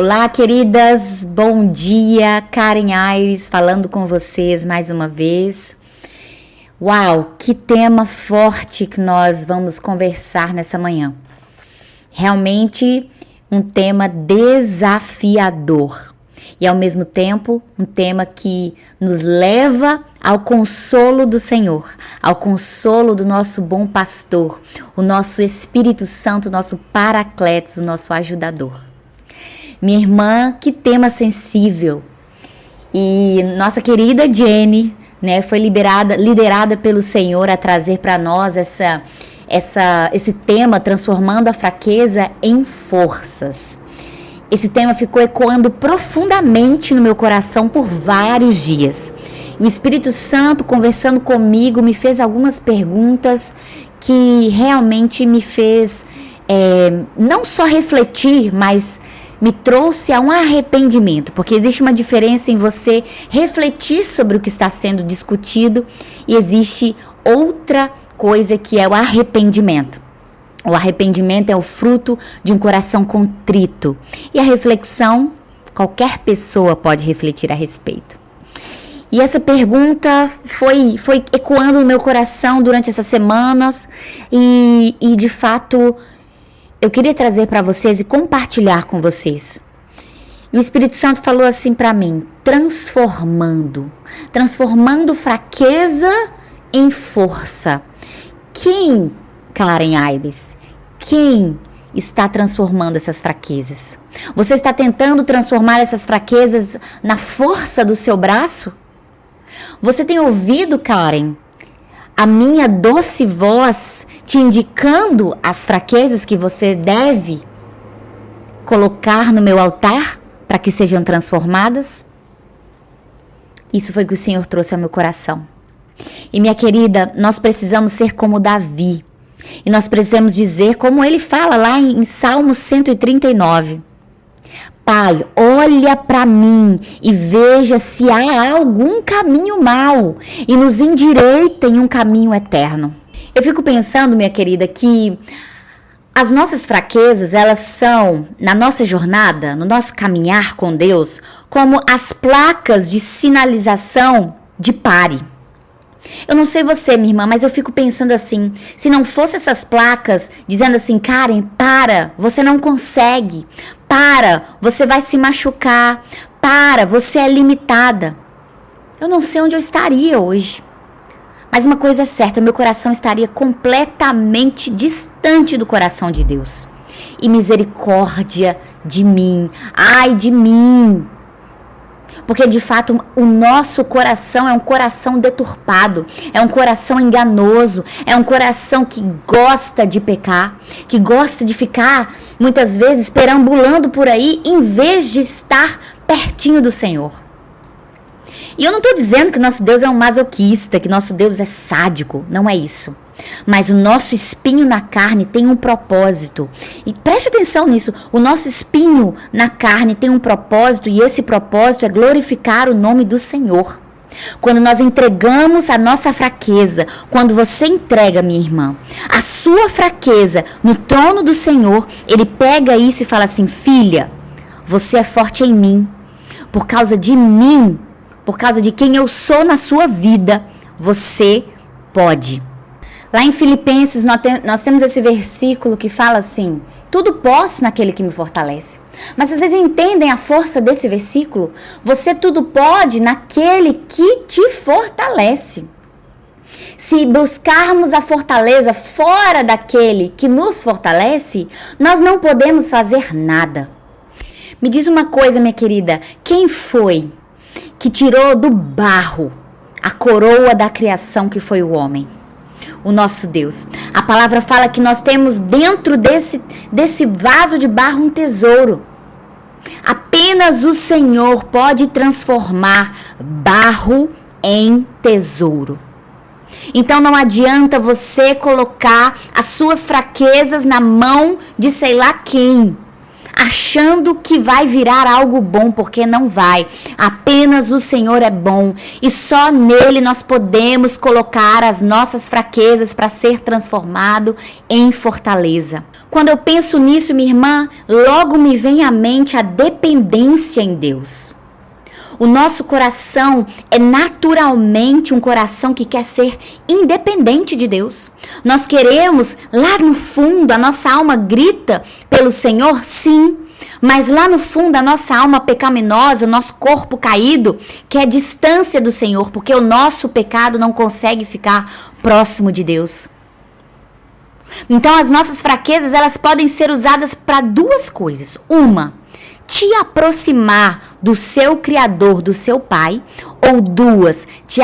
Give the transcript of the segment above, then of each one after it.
Olá, queridas, bom dia, Karen Aires falando com vocês mais uma vez. Uau, que tema forte que nós vamos conversar nessa manhã. Realmente um tema desafiador e ao mesmo tempo um tema que nos leva ao consolo do Senhor, ao consolo do nosso bom pastor, o nosso Espírito Santo, o nosso Paracletos, o nosso ajudador. Minha irmã, que tema sensível. E nossa querida Jenny, foi liderada pelo Senhor a trazer para nós esse tema, transformando a fraqueza em forças. Esse tema ficou ecoando profundamente no meu coração por vários dias. O Espírito Santo, conversando comigo, me fez algumas perguntas que realmente me fez não só refletir, mas me trouxe a um arrependimento, porque existe uma diferença em você refletir sobre o que está sendo discutido e existe outra coisa que é o arrependimento. O arrependimento é o fruto de um coração contrito e a reflexão, qualquer pessoa pode refletir a respeito. E essa pergunta foi ecoando no meu coração durante essas semanas e de fato eu queria trazer para vocês e compartilhar com vocês. E o Espírito Santo falou assim para mim, transformando fraqueza em força. Quem, Karen Aires, quem está transformando essas fraquezas? Você está tentando transformar essas fraquezas na força do seu braço? Você tem ouvido, Karen, a minha doce voz te indicando as fraquezas que você deve colocar no meu altar para que sejam transformadas? Isso foi o que o Senhor trouxe ao meu coração. E minha querida, nós precisamos ser como Davi. E nós precisamos dizer como ele fala lá em Salmo 139. Pai, olha para mim e veja se há algum caminho mau e nos endireita em um caminho eterno. Eu fico pensando, minha querida, que as nossas fraquezas, elas são, na nossa jornada, no nosso caminhar com Deus, como as placas de sinalização de pare. Eu não sei você, minha irmã, mas eu fico pensando assim, se não fosse essas placas dizendo assim, Karen, para, você não consegue, para, você vai se machucar, para, você é limitada. Eu não sei onde eu estaria hoje, mas uma coisa é certa, meu coração estaria completamente distante do coração de Deus. E misericórdia de mim, ai de mim. Porque de fato o nosso coração é um coração deturpado, é um coração enganoso, é um coração que gosta de pecar, que gosta de ficar muitas vezes perambulando por aí em vez de estar pertinho do Senhor. E eu não estou dizendo que nosso Deus é um masoquista, que nosso Deus é sádico, não é isso. Mas o nosso espinho na carne tem um propósito. E preste atenção nisso. O nosso espinho na carne tem um propósito e esse propósito é glorificar o nome do Senhor. Quando nós entregamos a nossa fraqueza, quando você entrega, minha irmã, a sua fraqueza no trono do Senhor, Ele pega isso e fala assim, filha, você é forte em mim. Por causa de mim, por causa de quem eu sou na sua vida, você pode. Lá em Filipenses, nós temos esse versículo que fala assim, tudo posso naquele que me fortalece. Mas vocês entendem a força desse versículo? Você tudo pode naquele que te fortalece. Se buscarmos a fortaleza fora daquele que nos fortalece, nós não podemos fazer nada. Me diz uma coisa, minha querida, quem foi que tirou do barro a coroa da criação que foi o homem? O nosso Deus. A palavra fala que nós temos dentro desse vaso de barro um tesouro. Apenas o Senhor pode transformar barro em tesouro. Então não adianta você colocar as suas fraquezas na mão de sei lá quem. achando que vai virar algo bom, porque não vai. Apenas o Senhor é bom e só nele nós podemos colocar as nossas fraquezas para ser transformado em fortaleza. Quando eu penso nisso, minha irmã, logo me vem à mente a dependência em Deus. O nosso coração é naturalmente um coração que quer ser independente de Deus. Nós queremos, lá no fundo, a nossa alma grita pelo Senhor, sim. Mas lá no fundo, a nossa alma pecaminosa, o nosso corpo caído, quer distância do Senhor, porque o nosso pecado não consegue ficar próximo de Deus. Então, as nossas fraquezas, elas podem ser usadas para duas coisas. Uma, te aproximar do seu Criador, do seu Pai, ou duas, te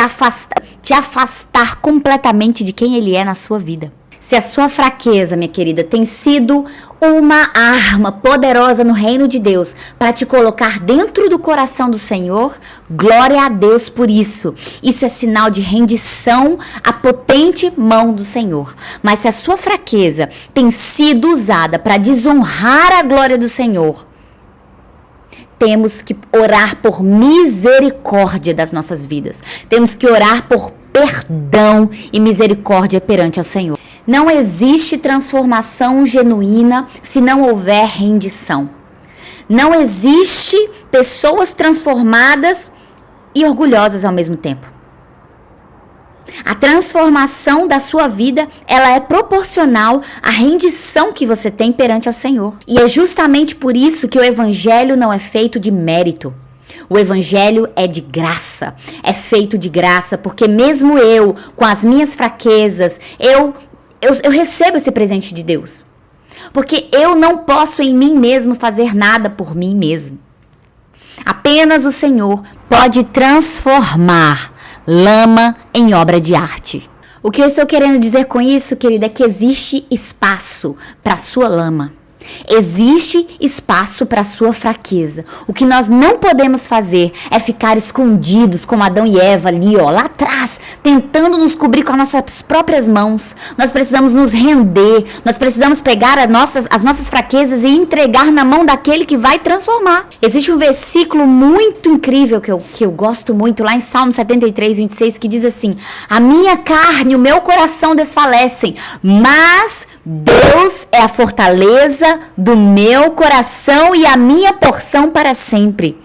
afastar completamente de quem Ele é na sua vida. Se a sua fraqueza, minha querida, tem sido uma arma poderosa no reino de Deus para te colocar dentro do coração do Senhor, glória a Deus por isso. Isso é sinal de rendição à potente mão do Senhor. Mas se a sua fraqueza tem sido usada para desonrar a glória do Senhor, temos que orar por misericórdia das nossas vidas. Temos que orar por perdão e misericórdia perante ao Senhor. Não existe transformação genuína se não houver rendição. Não existe pessoas transformadas e orgulhosas ao mesmo tempo. A transformação da sua vida, ela é proporcional à rendição que você tem perante ao Senhor. E é justamente por isso que o evangelho não é feito de mérito. O evangelho é de graça, é feito de graça, porque mesmo eu, com as minhas fraquezas, eu recebo esse presente de Deus. Porque eu não posso em mim mesmo fazer nada por mim mesmo. Apenas o Senhor pode transformar lama em obra de arte. O que eu estou querendo dizer com isso, querida, é que existe espaço para a sua lama. Existe espaço para a sua fraqueza. O que nós não podemos fazer é ficar escondidos como Adão e Eva ali, lá atrás, tentando nos cobrir com as nossas próprias mãos. Nós precisamos nos render, nós precisamos pegar as nossas fraquezas e entregar na mão daquele que vai transformar. Existe um versículo muito incrível que eu gosto muito, lá em Salmo 73, 26, que diz assim: a minha carne e o meu coração desfalecem, mas Deus é a fortaleza do meu coração e a minha porção para sempre.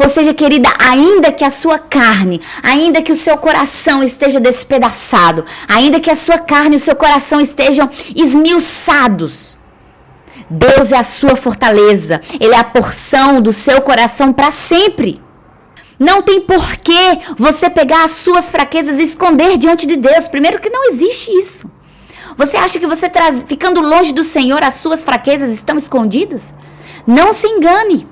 Ou seja, querida, ainda que a sua carne, ainda que o seu coração esteja despedaçado, ainda que a sua carne e o seu coração estejam esmiuçados, Deus é a sua fortaleza, Ele é a porção do seu coração para sempre. Não tem porquê você pegar as suas fraquezas e esconder diante de Deus. Primeiro que não existe isso. Você acha que você ficando longe do Senhor, as suas fraquezas estão escondidas? Não se engane.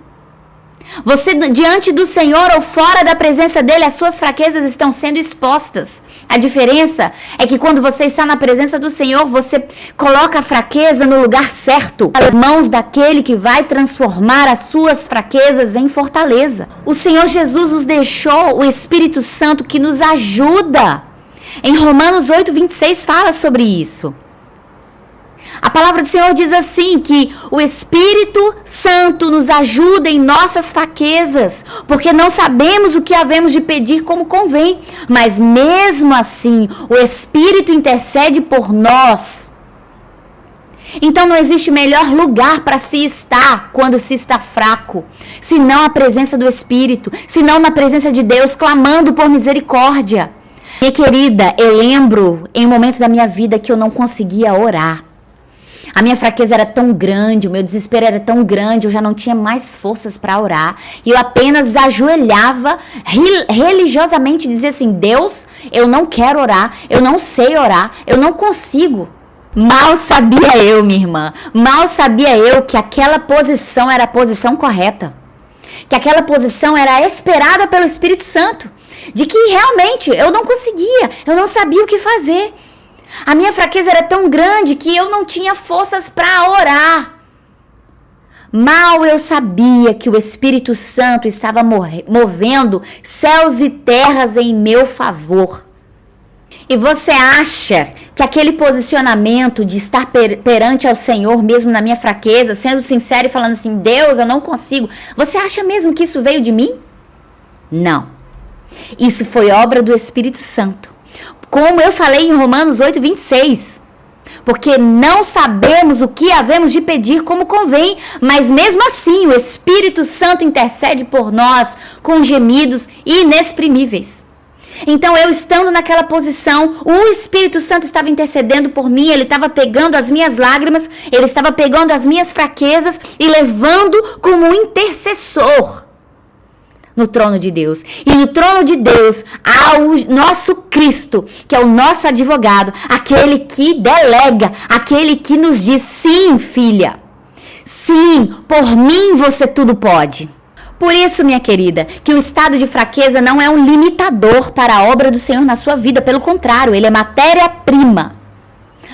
Você diante do Senhor ou fora da presença dEle, as suas fraquezas estão sendo expostas. A diferença é que quando você está na presença do Senhor, você coloca a fraqueza no lugar certo, nas mãos daquele que vai transformar as suas fraquezas em fortaleza. O Senhor Jesus nos deixou o Espírito Santo que nos ajuda. Em Romanos 8, 26 fala sobre isso. A palavra do Senhor diz assim, que o Espírito Santo nos ajuda em nossas fraquezas, porque não sabemos o que havemos de pedir como convém, mas mesmo assim o Espírito intercede por nós. Então não existe melhor lugar para se estar quando se está fraco, senão a presença do Espírito, senão na presença de Deus, clamando por misericórdia. Minha querida, eu lembro em um momento da minha vida que eu não conseguia orar. A minha fraqueza era tão grande, o meu desespero era tão grande, eu já não tinha mais forças para orar. E eu apenas ajoelhava religiosamente e dizia assim: Deus, eu não quero orar, eu não sei orar, eu não consigo. Mal sabia eu, minha irmã, mal sabia eu que aquela posição era a posição correta. Que aquela posição era esperada pelo Espírito Santo. De que realmente eu não conseguia, eu não sabia o que fazer. A minha fraqueza era tão grande que eu não tinha forças para orar. Mal eu sabia que o Espírito Santo estava movendo céus e terras em meu favor. E você acha que aquele posicionamento de estar perante ao Senhor, mesmo na minha fraqueza, sendo sincero e falando assim, Deus, eu não consigo, você acha mesmo que isso veio de mim? Não. Isso foi obra do Espírito Santo. Como eu falei em Romanos 8:26. Porque não sabemos o que havemos de pedir como convém, mas mesmo assim o Espírito Santo intercede por nós com gemidos inexprimíveis. Então, eu estando naquela posição, o Espírito Santo estava intercedendo por mim, ele estava pegando as minhas lágrimas, ele estava pegando as minhas fraquezas e levando como intercessor no trono de Deus. E no trono de Deus há o nosso Cristo, que é o nosso advogado, aquele que delega, aquele que nos diz, sim, filha, sim, por mim você tudo pode. Por isso, minha querida, que o estado de fraqueza não é um limitador para a obra do Senhor na sua vida. Pelo contrário, ele é matéria-prima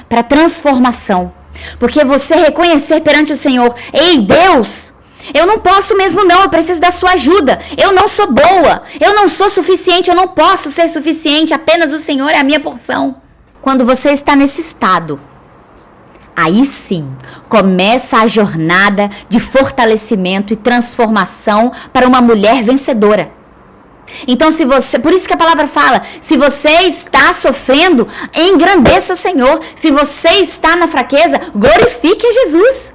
para transformação. Porque você reconhecer perante o Senhor, ei, Deus, eu não posso mesmo não, eu preciso da sua ajuda. Eu não sou boa, eu não sou suficiente, eu não posso ser suficiente, apenas o Senhor é a minha porção. Quando você está nesse estado, aí sim, começa a jornada de fortalecimento e transformação para uma mulher vencedora. Então, por isso que a palavra fala, se você está sofrendo, engrandeça o Senhor. Se você está na fraqueza, glorifique a Jesus.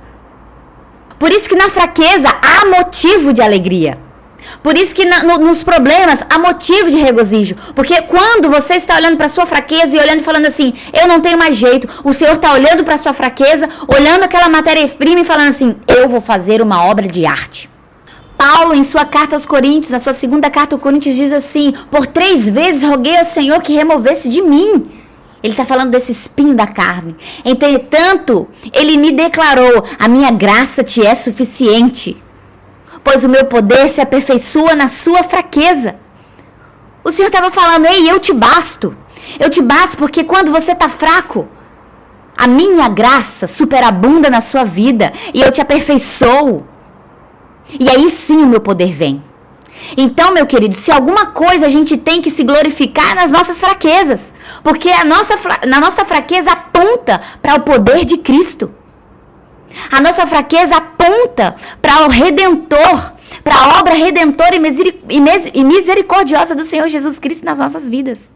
Por isso que na fraqueza há motivo de alegria. Por isso que nos problemas há motivo de regozijo. Porque quando você está olhando para a sua fraqueza e olhando e falando assim, eu não tenho mais jeito, o Senhor está olhando para a sua fraqueza, olhando aquela matéria-prima e falando assim, eu vou fazer uma obra de arte. Paulo, em sua carta aos Coríntios, na sua segunda carta aos Coríntios, diz assim, por 3 vezes roguei ao Senhor que removesse de mim. Ele está falando desse espinho da carne. Entretanto, ele me declarou, a minha graça te é suficiente, pois o meu poder se aperfeiçoa na sua fraqueza. O Senhor estava falando, ei, eu te basto. Eu te basto porque quando você está fraco, a minha graça superabunda na sua vida e eu te aperfeiçoo. E aí sim o meu poder vem. Então, meu querido, se alguma coisa a gente tem que se glorificar nas nossas fraquezas, porque na nossa fraqueza aponta para o poder de Cristo. A nossa fraqueza aponta para o Redentor, para a obra redentora e misericordiosa do Senhor Jesus Cristo nas nossas vidas.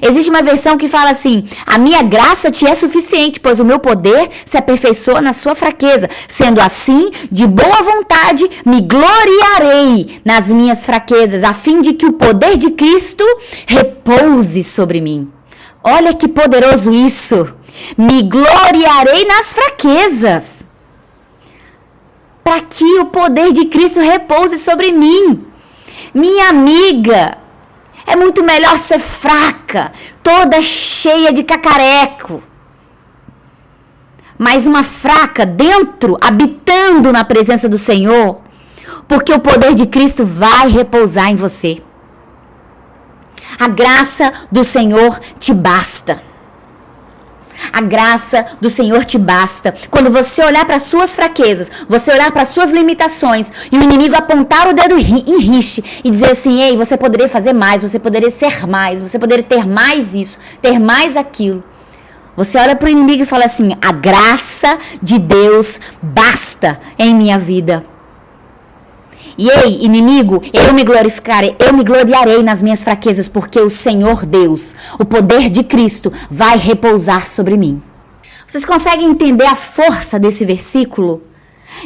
Existe uma versão que fala assim, a minha graça te é suficiente, pois o meu poder se aperfeiçoa na sua fraqueza. Sendo assim, de boa vontade, me gloriarei nas minhas fraquezas, a fim de que o poder de Cristo repouse sobre mim. Olha que poderoso isso! Me gloriarei nas fraquezas, para que o poder de Cristo repouse sobre mim. Minha amiga, é muito melhor ser fraca, toda cheia de cacareco, mas uma fraca dentro, habitando na presença do Senhor, porque o poder de Cristo vai repousar em você. A graça do Senhor te basta. A graça do Senhor te basta. Quando você olhar para as suas fraquezas, você olhar para as suas limitações e o inimigo apontar o dedo em rixe e dizer assim, ei, você poderia fazer mais, você poderia ser mais, você poderia ter mais isso, ter mais aquilo. Você olha para o inimigo e fala assim, a graça de Deus basta em minha vida. E ei, inimigo, eu me gloriarei nas minhas fraquezas, porque o Senhor Deus, o poder de Cristo, vai repousar sobre mim. Vocês conseguem entender a força desse versículo?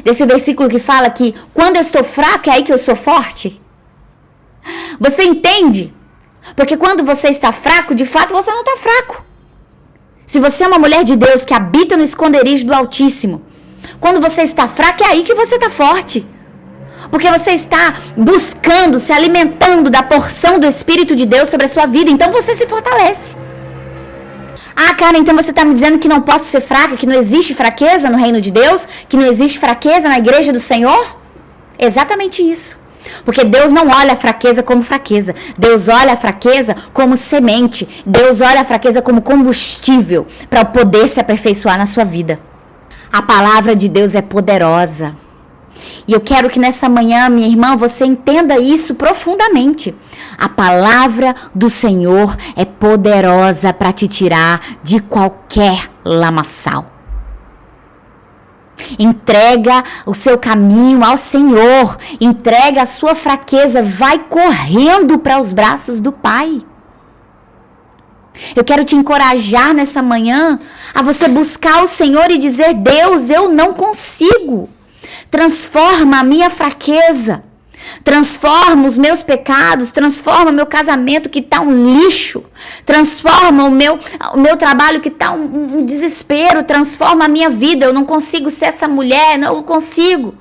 Desse versículo que fala que quando eu estou fraco é aí que eu sou forte? Você entende? Porque quando você está fraco, de fato você não está fraco. Se você é uma mulher de Deus que habita no esconderijo do Altíssimo, quando você está fraco é aí que você está forte. Porque você está buscando, se alimentando da porção do Espírito de Deus sobre a sua vida. Então você se fortalece. Ah, cara, então você está me dizendo que não posso ser fraca, que não existe fraqueza no reino de Deus? Que não existe fraqueza na igreja do Senhor? Exatamente isso. Porque Deus não olha a fraqueza como fraqueza. Deus olha a fraqueza como semente. Deus olha a fraqueza como combustível para poder se aperfeiçoar na sua vida. A palavra de Deus é poderosa. E eu quero que nessa manhã, minha irmã, você entenda isso profundamente. A palavra do Senhor é poderosa para te tirar de qualquer lamaçal. Entrega o seu caminho ao Senhor. Entrega a sua fraqueza. Vai correndo para os braços do Pai. Eu quero te encorajar nessa manhã a você buscar o Senhor e dizer: Deus, eu não consigo. Transforma a minha fraqueza. Transforma os meus pecados. Transforma o meu casamento que está um lixo. Transforma o meu trabalho que está um desespero. Transforma a minha vida. Eu não consigo ser essa mulher. Não consigo.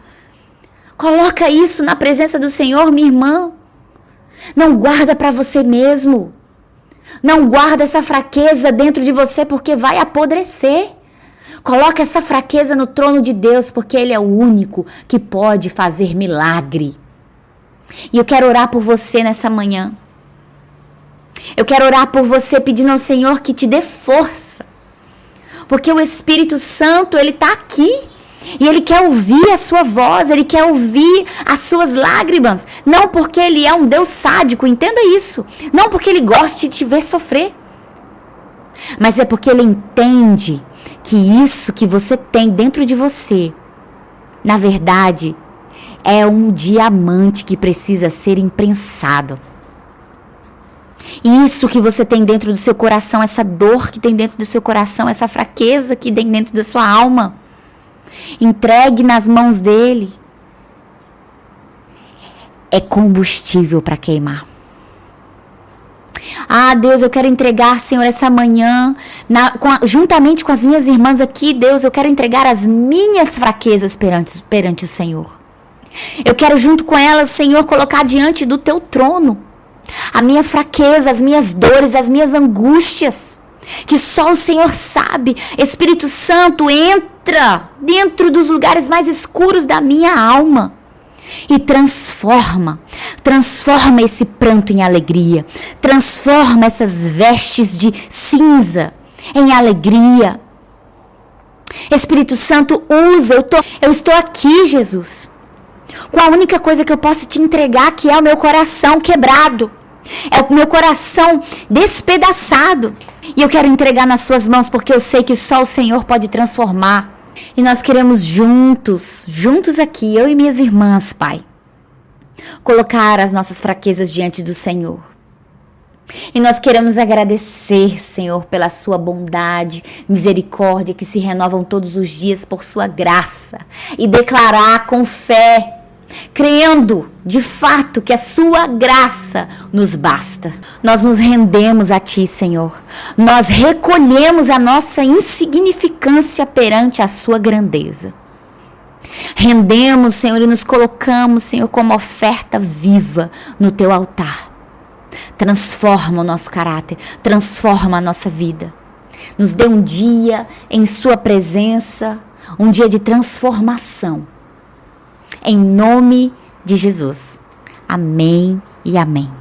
Coloca isso na presença do Senhor, minha irmã. Não guarda para você mesmo. Não guarda essa fraqueza dentro de você, porque vai apodrecer. Coloca essa fraqueza no trono de Deus, porque Ele é o único que pode fazer milagre. E eu quero orar por você nessa manhã. Eu quero orar por você pedindo ao Senhor que te dê força. Porque o Espírito Santo, Ele está aqui. E Ele quer ouvir a sua voz, Ele quer ouvir as suas lágrimas. Não porque Ele é um Deus sádico, entenda isso. Não porque Ele goste de te ver sofrer. Mas é porque Ele entende que isso que você tem dentro de você, na verdade, é um diamante que precisa ser imprensado. Isso que você tem dentro do seu coração, essa dor que tem dentro do seu coração, essa fraqueza que tem dentro da sua alma, entregue nas mãos dele. É combustível para queimar. Ah, Deus, eu quero entregar, Senhor, essa manhã, juntamente com as minhas irmãs aqui, Deus, eu quero entregar as minhas fraquezas perante o Senhor. Eu quero, junto com elas, Senhor, colocar diante do teu trono a minha fraqueza, as minhas dores, as minhas angústias, que só o Senhor sabe. Espírito Santo, entra dentro dos lugares mais escuros da minha alma e transforma esse pranto em alegria, transforma essas vestes de cinza em alegria. Espírito Santo, usa, eu estou aqui, Jesus, com a única coisa que eu posso te entregar, que é o meu coração quebrado, é o meu coração despedaçado, e eu quero entregar nas suas mãos, porque eu sei que só o Senhor pode transformar. E nós queremos juntos aqui, eu e minhas irmãs, Pai, colocar as nossas fraquezas diante do Senhor. E nós queremos agradecer, Senhor, pela sua bondade, misericórdia, que se renovam todos os dias por sua graça. E declarar com fé, crendo de fato que a sua graça nos basta. Nós nos rendemos a ti, Senhor. Nós recolhemos a nossa insignificância perante a sua grandeza. Rendemos, Senhor, e nos colocamos, Senhor, como oferta viva no teu altar. Transforma o nosso caráter, transforma a nossa vida. Nos dê um dia em sua presença, um dia de transformação. Em nome de Jesus. Amém e amém.